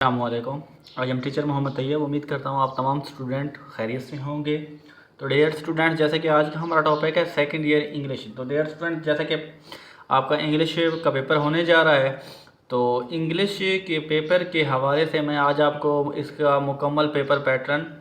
अस्सलामुअलैकुम। आज हम टीचर मोहम्मद तैयब। उम्मीद करता हूँ आप तमाम स्टूडेंट खैरियत से होंगे। तो डियर स्टूडेंट, जैसे कि आज का हमारा टॉपिक है सेकंड ईयर इंग्लिश। तो डियर स्टूडेंट, जैसे कि आपका इंग्लिश का पेपर होने जा रहा है, तो इंग्लिश के पेपर के हवाले से मैं आज आपको इसका मुकम्मल पेपर पैटर्न,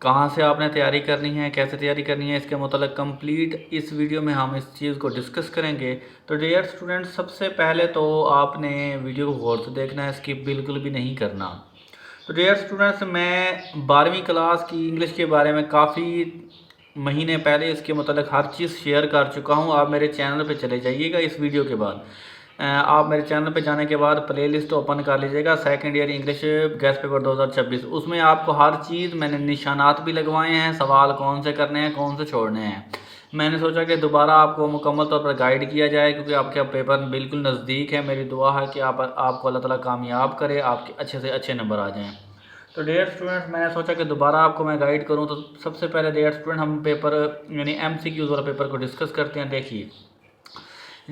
कहाँ से आपने तैयारी करनी है, कैसे तैयारी करनी है, इसके मतलब कंप्लीट इस वीडियो में हम इस चीज़ को डिस्कस करेंगे। तो डियर स्टूडेंट, सबसे पहले तो आपने वीडियो को गौर से देखना है, स्किप बिल्कुल भी नहीं करना। तो डियर स्टूडेंट्स, मैं 12वीं क्लास की इंग्लिश के बारे में काफ़ी महीने पहले इसके मतलब हर चीज़ शेयर कर चुका हूँ। आप मेरे चैनल पे चले जाइएगा इस वीडियो के बाद। आप मेरे चैनल पे जाने के बाद प्लेलिस्ट ओपन कर लीजिएगा second year English guest paper 2026। उसमें आपको हर चीज़ मैंने निशानात भी लगवाए हैं, सवाल कौन से करने हैं, कौन से छोड़ने हैं। मैंने सोचा कि दोबारा आपको मुकम्मल तौर पर गाइड किया जाए, क्योंकि आपके पेपर बिल्कुल नज़दीक है। मेरी दुआ है कि आपको अल्लाह ताला कामयाब करे, आपके अच्छे से अच्छे नंबर आ जाएँ। तो डियर स्टूडेंट्स, मैंने सोचा कि दोबारा आपको मैं गाइड करूं। तो सबसे पहले डियर स्टूडेंट, हम पेपर यानी MCQs वाला पेपर को डिस्कस करते हैं। देखिए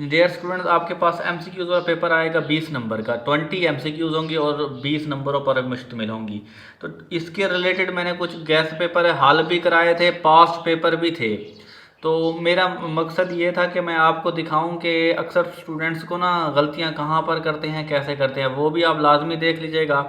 डियर स्टूडेंट्स, आपके पास MCQs वाला पेपर आएगा 20 नंबर का। 20 MCQs होंगे और 20 नंबरों पर मुश्तमिल होंगी। तो इसके रिलेटेड मैंने कुछ गैस पेपर हल भी कराए थे, पास्ट पेपर भी थे। तो मेरा मकसद ये था कि मैं आपको दिखाऊं कि अक्सर स्टूडेंट्स को ना गलतियां कहाँ पर करते हैं, कैसे करते हैं, वो भी आप लाजमी देख लीजिएगा।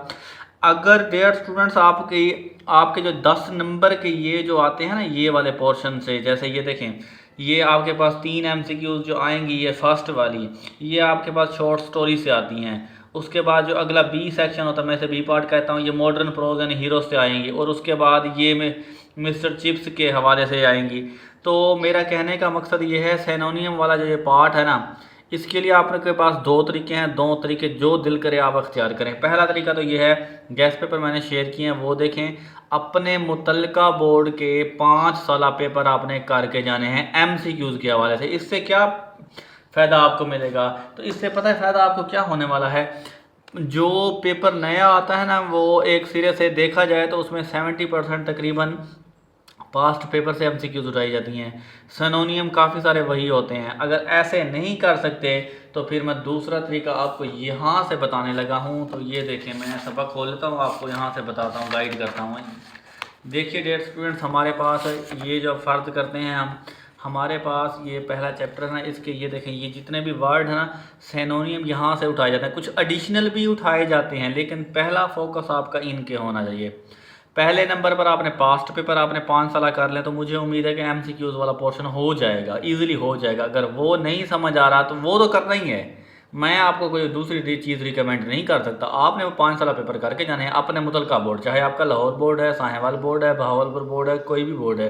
अगर डियर स्टूडेंट्स आपके जो 10 नंबर के ये जो आते हैं ना, ये वाले पोर्शन से, जैसे ये देखें, ये आपके पास 3 MCQs जो आएंगी, ये फर्स्ट वाली, ये आपके पास शॉर्ट स्टोरी से आती हैं। उसके बाद जो अगला B सेक्शन होता है, मैं इसे B पार्ट कहता हूँ, ये मॉडर्न प्रोज यानी हीरो से आएंगी। और उसके बाद ये मिस्टर चिप्स के हवाले से आएंगी। तो मेरा कहने का मकसद ये है, सिनोनियम वाला जो ये पार्ट है ना, इसके लिए आपके पास दो तरीके हैं। दो तरीके जो दिल करे आप अख्तियार करें। पहला तरीका तो ये है, गैस पेपर मैंने शेयर किए हैं वो देखें। अपने मुतलका बोर्ड के 5 साल पेपर आपने करके जाने हैं MCQs के हवाले से। इससे क्या फ़ायदा आपको मिलेगा? तो इससे पता है फ़ायदा आपको क्या होने वाला है। जो पेपर नया आता है ना, वो एक सिरे से देखा जाए तो उसमें 70% तकरीबन पास्ट पेपर से MCQs उठाई जाती हैं। सिनोनियम काफ़ी सारे वही होते हैं। अगर ऐसे नहीं कर सकते तो फिर मैं दूसरा तरीका आपको यहाँ से बताने लगा हूँ। तो ये देखें, मैं सबक खोल लेता हूँ, आपको यहाँ से बताता हूँ, गाइड करता हूँ। देखिए डियर स्टूडेंट्स, हमारे पास ये जो फ़र्ज करते हैं हम, हमारे पास ये पहला चैप्टर है ना, इसके ये देखें, ये जितने भी वर्ड हैं ना, सिनोनियम यहाँ से उठाए जाते हैं। कुछ एडिशनल भी उठाए जाते हैं, लेकिन पहला फोकस आपका इनके होना चाहिए। पहले नंबर पर आपने पास्ट पेपर आपने 5 साल कर लें, तो मुझे उम्मीद है कि MCQs वाला पोर्शन हो जाएगा, इजीली हो जाएगा। अगर वो नहीं समझ आ रहा तो वो तो करना ही है। मैं आपको कोई दूसरी चीज़ रिकमेंड नहीं कर सकता। आपने वो 5 साल पेपर करके जाने हैं अपने मुतलका बोर्ड, चाहे आपका लाहौर बोर्ड है, साहिवाल बोर्ड है, बहावलपुर बोर्ड है, कोई भी बोर्ड है।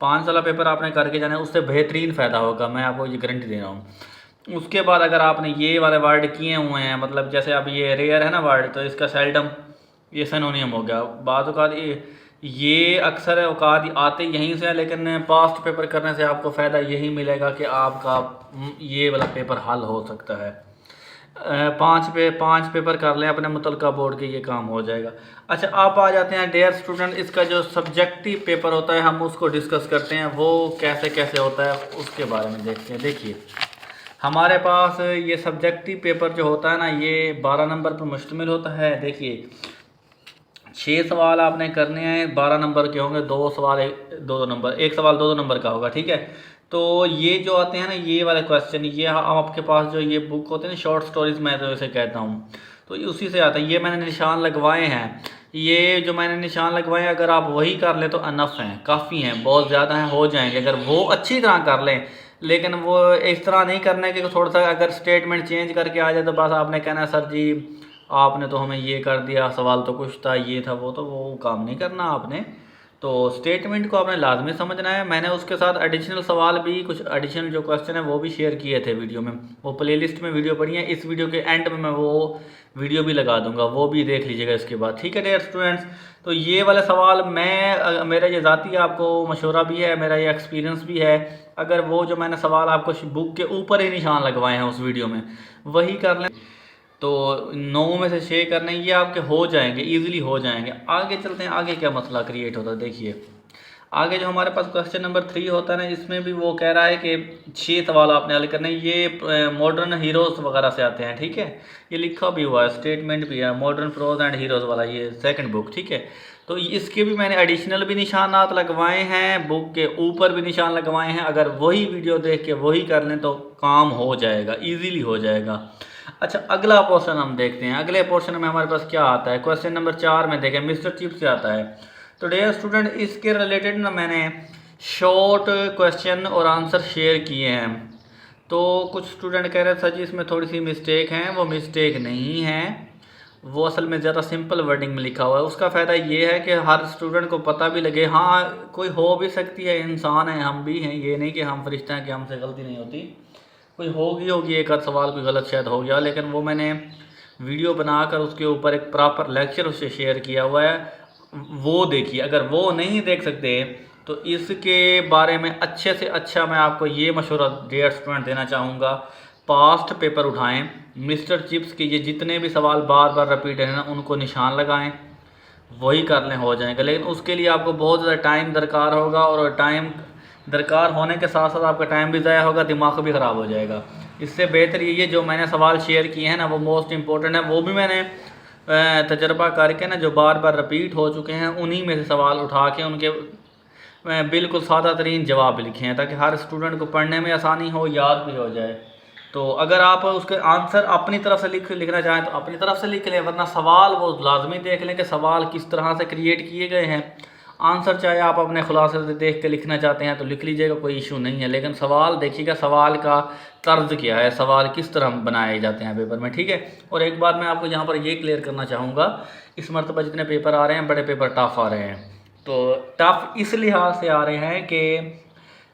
5 साल पेपर आपने करके जाना है, उससे बेहतरीन फ़ायदा होगा, मैं आपको ये गारंटी दे रहा हूँ। उसके बाद अगर आपने ये वाले वर्ड किए हुए हैं, मतलब जैसे अब ये रेयर है ना वर्ड, तो इसका सेल्डम, ये सिनोनियम हो गया। बाद औक़ात ये अक्सर औक़ात आते यहीं से है, लेकिन पास्ट पेपर करने से आपको फ़ायदा यही मिलेगा कि आपका ये वाला पेपर हल हो सकता है। 5 पेपर कर लें अपने मुतलका बोर्ड के, ये काम हो जाएगा। अच्छा, आप आ जाते हैं डियर स्टूडेंट, इसका जो सब्जेक्टिव पेपर होता है हम उसको डिस्कस करते हैं। वो कैसे कैसे होता है उसके बारे में देखते हैं। देखिए, हमारे पास ये सब्जेक्टिव पेपर जो होता है ना, ये 12 नंबर पर मुश्तमिल होता है। देखिए, 6 सवाल आपने करने हैं, 12 नंबर के होंगे। 2 सवाल 2 नंबर, एक सवाल 2 नंबर का होगा, ठीक है। तो ये जो आते हैं ना, ये वाले क्वेश्चन, ये आपके पास जो ये बुक होते हैं ना, शॉर्ट स्टोरीज, मैं तो इसे कहता हूँ, तो उसी से आता है। ये मैंने निशान लगवाए हैं। ये जो मैंने निशान लगवाए हैं, अगर आप वही कर लें तो अनफ हैं, काफ़ी हैं, बहुत ज़्यादा हैं, हो जाएंगे अगर वो अच्छी तरह कर लें। लेकिन वो इस तरह नहीं करना है कि थोड़ा सा अगर स्टेटमेंट चेंज करके आ जाए तो बस आपने कहना है सर जी आपने तो हमें ये कर दिया, सवाल तो कुछ था, ये था, वो तो वो काम नहीं करना आपने। तो स्टेटमेंट को आपने लाजमी समझना है। मैंने उसके साथ एडिशनल सवाल भी, कुछ एडिशनल जो क्वेश्चन है वो भी शेयर किए थे वीडियो में। वो प्लेलिस्ट में वीडियो पड़ी है, इस वीडियो के एंड में मैं वो वीडियो भी लगा दूंगा, वो भी देख लीजिएगा इसके बाद, ठीक है डियर स्टूडेंट्स। तो ये वाले सवाल मेरा ये ज़ाती आपको मशवरा भी है, मेरा ये एक्सपीरियंस भी है। अगर वो जो मैंने सवाल आपको बुक के ऊपर ही निशान लगवाए हैं उस वीडियो में, वही कर लें तो 9 में से 6 करने, ये आपके हो जाएंगे, ईजिली हो जाएंगे। आगे चलते हैं, आगे क्या मसला क्रिएट होता है। देखिए, आगे जो हमारे पास क्वेश्चन नंबर 3 होता है ना, इसमें भी वो कह रहा है कि 6 सवाल आपने हल करने, ये मॉडर्न हीरोज़ वगैरह से आते हैं, ठीक है। ये लिखा भी हुआ है, स्टेटमेंट भी है, मॉडर्न प्रोज एंड हीरोज़ वाला, ये सेकंड बुक, ठीक है। तो इसके भी मैंने एडिशनल भी निशानात लगवाए हैं, बुक के ऊपर भी निशान लगवाए हैं। अगर वही वीडियो देख के वही कर लें तो काम हो जाएगा, ईजीली हो जाएगा। अच्छा, अगला पोर्शन हम देखते हैं। अगले पोर्शन में हमारे पास क्या आता है, क्वेश्चन नंबर 4 में देखें, मिस्टर चिप्स से आता है। तो डियर स्टूडेंट, इसके रिलेटेड ना मैंने शॉर्ट क्वेश्चन और आंसर शेयर किए हैं। तो कुछ स्टूडेंट कह रहे थे सर जी इसमें थोड़ी सी मिस्टेक हैं, वो मिस्टेक नहीं है, वो असल में ज़्यादा सिंपल वर्डिंग में लिखा हुआ है। उसका फ़ायदा ये है कि हर स्टूडेंट को पता भी लगे, हाँ कोई हो भी सकती है, इंसान है, हम भी हैं, ये नहीं कि हम फरिश्ता हैं कि हमसे गलती नहीं होती, कोई होगी एक आध सवाल कोई गलत शायद हो गया, लेकिन वो मैंने वीडियो बनाकर उसके ऊपर एक प्रॉपर लेक्चर उससे शेयर किया हुआ है, वो देखिए। अगर वो नहीं देख सकते तो इसके बारे में अच्छे से अच्छा मैं आपको ये मशवरा डियर स्टूडेंट देना चाहूँगा, पास्ट पेपर उठाएं, मिस्टर चिप्स के ये जितने भी सवाल बार बार रिपीट है ना, उनको निशान लगाएं, वही कर लें, हो जाएगा। लेकिन उसके लिए आपको बहुत ज़्यादा टाइम दरकार होगा, और टाइम दरकार होने के साथ साथ आपका टाइम भी ज़ाया होगा, दिमाग भी ख़राब हो जाएगा। इससे बेहतर ये जो मैंने सवाल शेयर किए हैं ना, वो मोस्ट इंपॉर्टेंट है, वो भी मैंने तजर्बा करके ना जो बार बार रिपीट हो चुके हैं, उन्हीं में से सवाल उठा के उनके बिल्कुल सादा तरीन जवाब लिखे हैं, ताकि हर स्टूडेंट को पढ़ने में आसानी हो, याद भी हो जाए। तो अगर आप उसके आंसर अपनी तरफ से लिखना चाहें तो अपनी तरफ से लिख लें, वरना सवाल वो लाजमी देख लें कि सवाल किस तरह से क्रिएट किए गए हैं। आंसर चाहे आप अपने खुलासे से देख के लिखना चाहते हैं तो लिख लीजिएगा, कोई इशू नहीं है, लेकिन सवाल देखिएगा, सवाल का तर्ज क्या है, सवाल किस तरह बनाए जाते हैं पेपर में, ठीक है। और एक बात मैं आपको यहाँ पर ये क्लियर करना चाहूँगा, इस मरतबा जितने पेपर आ रहे हैं, बड़े पेपर टफ आ रहे हैं। तो टफ इस लिहाज से आ रहे हैं कि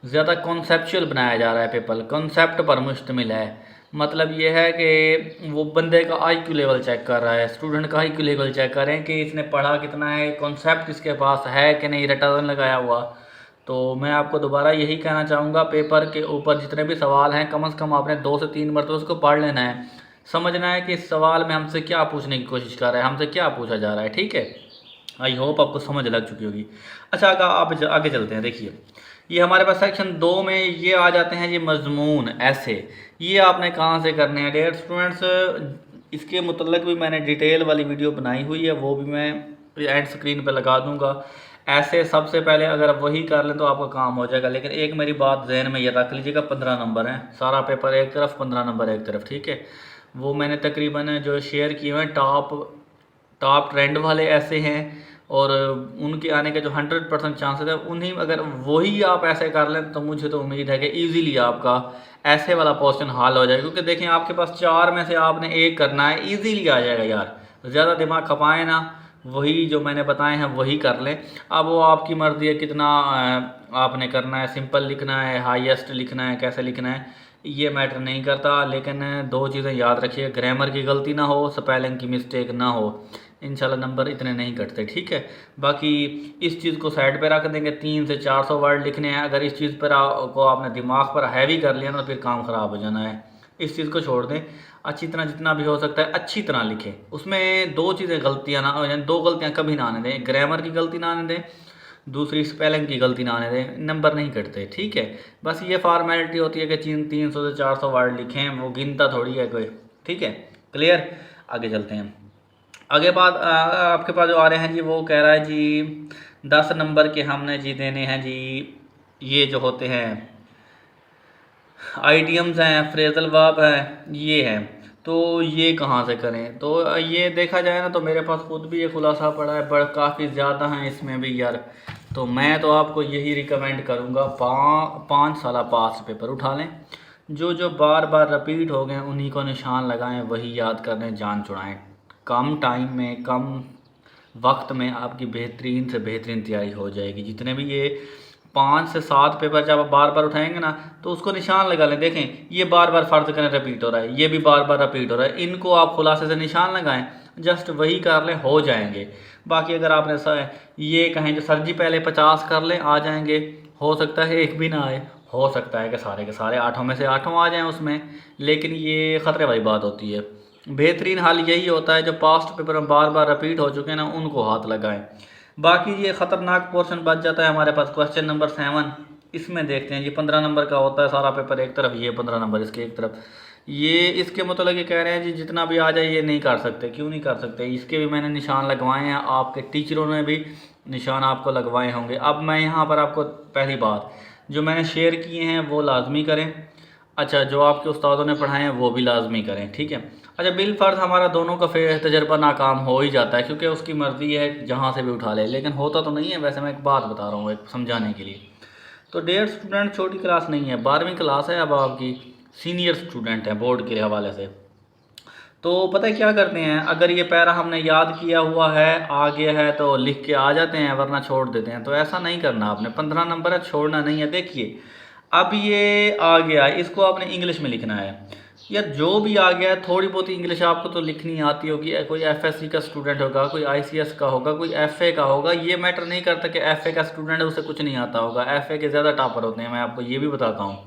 ज़्यादा कॉन्सेप्चुअल बनाया जा रहा है पेपर, कॉन्सेप्ट पर मुश्तमिल है। मतलब ये है कि वो बंदे का आईक्यू लेवल चेक कर रहा है, स्टूडेंट का आईक्यू लेवल चेक कर रहे हैं कि इसने पढ़ा कितना है, कॉन्सेप्ट इसके पास है कि नहीं, रटा लगाया हुआ। तो मैं आपको दोबारा यही कहना चाहूँगा, पेपर के ऊपर जितने भी सवाल हैं, कम से कम आपने 2 से 3 मरतबा उसको पढ़ लेना है, समझना है कि इस सवाल में हमसे क्या पूछने की कोशिश कर रहा है, हमसे क्या पूछा जा रहा है, ठीक है। आई होप आपको समझ लग चुकी होगी। अच्छा, आप आगे चलते हैं। देखिए, ये हमारे पास सेक्शन 2 में ये आ जाते हैं, ये मजमून ऐसे, ये आपने कहाँ से करने हैं डियर स्टूडेंट्स। इसके मुतल्लिक भी मैंने डिटेल वाली वीडियो बनाई हुई है, वो भी मैं एंड स्क्रीन पे लगा दूंगा। ऐसे सबसे पहले अगर वही कर लें तो आपका काम हो जाएगा। लेकिन एक मेरी बात जहन में ये रख लीजिएगा, 15 नंबर हैं, सारा पेपर एक तरफ, 15 नंबर एक तरफ, ठीक है। वो मैंने तकरीबन जो शेयर किए हुए हैं, टॉप ट्रेंड वाले ऐसे हैं, और उनके आने के जो 100% चांसेस है, उन्हीं अगर वही आप ऐसे कर लें तो मुझे तो उम्मीद है कि इजीली आपका ऐसे वाला पोर्शन हल हो जाएगा। क्योंकि देखें, आपके पास 4 में से आपने एक करना है, इजीली आ जाएगा यार, ज़्यादा दिमाग खपाएं ना, वही जो मैंने बताए हैं वही कर लें। अब वो आपकी मर्ज़ी है कितना आपने करना है, सिंपल लिखना है, हाईएस्ट लिखना है, कैसे लिखना है, ये मैटर नहीं करता। लेकिन 2 चीज़ें याद रखिए, ग्रामर की गलती ना हो, स्पेलिंग की मिस्टेक ना हो, इंशाल्लाह नंबर इतने नहीं कटते, ठीक है। बाकी इस चीज़ को साइड पे रख देंगे, 300 से 400 वर्ड लिखने हैं। अगर इस चीज़ पर को आपने दिमाग पर हैवी कर लिया ना, तो फिर काम ख़राब हो जाना है। इस चीज़ को छोड़ दें, अच्छी तरह जितना भी हो सकता है अच्छी तरह लिखें। उसमें 2 चीज़ें गलतियाँ ना, यानी 2 गलतियाँ कभी ना आने दें, ग्रामर की गलती ना आने दें, दूसरी स्पेलिंग की गलती ना आने दें, नंबर नहीं कटते, ठीक है। बस ये फॉर्मेलिटी होती है कि 300 से 400 वर्ड लिखें, वो गिनता थोड़ी है कोई, ठीक है। क्लियर, आगे चलते हैं। आगे बात आपके पास जो आ रहे हैं जी, वो कह रहा है जी 10 नंबर के हमने जी देने हैं जी, ये जो होते हैं आइडियम्स हैं, फ्रेजल वर्ब हैं, ये हैं। तो ये कहाँ से करें, तो ये देखा जाए ना तो मेरे पास खुद भी ये खुलासा पड़ा है, बड़ा काफ़ी ज़्यादा हैं इसमें भी यार। तो मैं तो आपको यही रिकमेंड करूँगा, 5 साल पास पेपर उठा लें, जो बार बार रिपीट हो गए उन्हीं को निशान लगाएं, वही याद करने जान छुड़ाएं। कम टाइम में, कम वक्त में आपकी बेहतरीन से बेहतरीन तैयारी हो जाएगी। जितने भी ये 5 से 7 पेपर जब आप बार बार उठाएंगे ना, तो उसको निशान लगा लें। देखें, ये बार बार फ़र्ज करें रिपीट हो रहा है, ये भी बार बार रिपीट हो रहा है, इनको आप खुलासे से निशान लगाएं, जस्ट वही कर लें, हो जाएंगे। बाकी अगर आपने ये कहें जो सर जी पहले 50 कर लें, आ जाएंगे, हो सकता है एक भी ना आए, हो सकता है कि सारे के सारे 8 में से 8 आ जाएँ उसमें, लेकिन ये ख़तरे वाली बात होती है। बेहतरीन हाल यही होता है जो पास्ट पेपर में बार बार रिपीट हो चुके हैं ना, उनको हाथ लगाएं। बाकी ये ख़तरनाक पोर्शन बच जाता है हमारे पास क्वेश्चन नंबर 7। इसमें देखते हैं जी 15 नंबर का होता है सारा पेपर एक तरफ, ये 15 नंबर इसके एक तरफ। ये इसके मतलब ये कह रहे हैं जी जितना भी आ जाए ये नहीं कर सकते। क्यों नहीं कर सकते? इसके भी मैंने निशान लगवाए हैं, आपके टीचरों ने भी निशान आपको लगवाए होंगे। अब मैं यहाँ पर आपको पहली बात जो मैंने शेयर किए हैं वो लाजमी करें। अच्छा, जो आपके उस्तादों ने पढ़ाए हैं वो भी लाजमी करें, ठीक है। अच्छा, बिल फ़र्ज़ हमारा दोनों का तजर्बा नाकाम हो ही जाता है क्योंकि उसकी मर्ज़ी है जहाँ से भी उठा ले, लेकिन होता तो नहीं है। वैसे मैं एक बात बता रहा हूँ एक समझाने के लिए। तो डेढ़ स्टूडेंट छोटी क्लास नहीं है, 12वीं क्लास है अब आपकी, सीनियर स्टूडेंट है बोर्ड के हवाले से। तो पता है क्या करते हैं, अगर ये पैरा हमने याद किया हुआ है आ गया है तो लिख के आ जाते हैं, वरना छोड़ देते हैं। तो ऐसा नहीं करना आपने, 15 नंबर है, छोड़ना नहीं है। देखिए अब ये आ गया, इसको आपने इंग्लिश में लिखना है। यार जो भी आ गया है थोड़ी बहुत इंग्लिश आपको तो लिखनी आती होगी। कोई एफएससी का स्टूडेंट होगा, कोई आईसीएस का होगा, कोई एफए का होगा। ये मैटर नहीं करता कि एफए का स्टूडेंट है उसे कुछ नहीं आता होगा। एफए के ज़्यादा टॉपर होते हैं, मैं आपको ये भी बताता हूँ,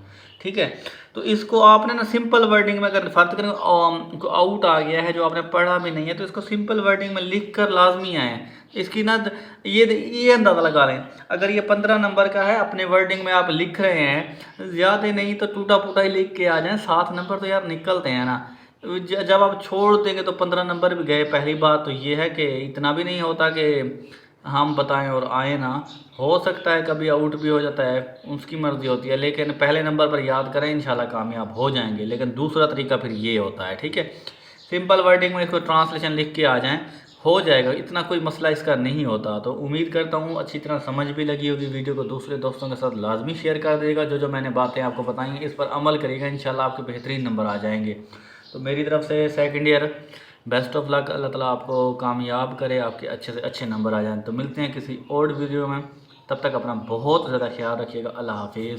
ठीक है। तो इसको आपने ना सिंपल वर्डिंग में अगर फर्क करें, आउट आ गया है जो आपने पढ़ा भी नहीं है तो इसको सिंपल वर्डिंग में लिख कर लाजमी आए। इसकी ना ये अंदाज़ा लगा लें, अगर ये 15 नंबर का है अपने वर्डिंग में आप लिख रहे हैं, ज़्यादा नहीं तो टूटा फूटा ही लिख के आ जाएं। 7 नंबर तो यार निकलते हैं ना। जब आप छोड़ देंगे तो 15 नंबर भी गए। पहली बात तो ये है कि इतना भी नहीं होता कि हम बताएं और आए ना। हो सकता है कभी आउट भी हो जाता है, उसकी मर्ज़ी होती है, लेकिन पहले नंबर पर याद करें, इंशाल्लाह कामयाब हो जाएंगे। लेकिन दूसरा तरीका फिर ये होता है, ठीक है। सिंपल वर्डिंग में इसको ट्रांसलेशन लिख के आ जाएं, हो जाएगा। इतना कोई मसला इसका नहीं होता। तो उम्मीद करता हूँ अच्छी तरह समझ भी लगी होगी। वीडियो को दूसरे दोस्तों के साथ लाजमी शेयर कर देगा। जो जो मैंने बातें आपको बताई इस पर अमल करिएगा, इंशाल्लाह आपके बेहतरीन नंबर आ जाएंगे। तो मेरी तरफ से second year best of luck. अल्लाह ताला आपको कामयाब करे, आपके अच्छे से अच्छे नंबर आ जाएं। तो मिलते हैं किसी और वीडियो में, तब तक अपना बहुत ज़्यादा ख्याल रखिएगा। अल्लाह हाफिज़।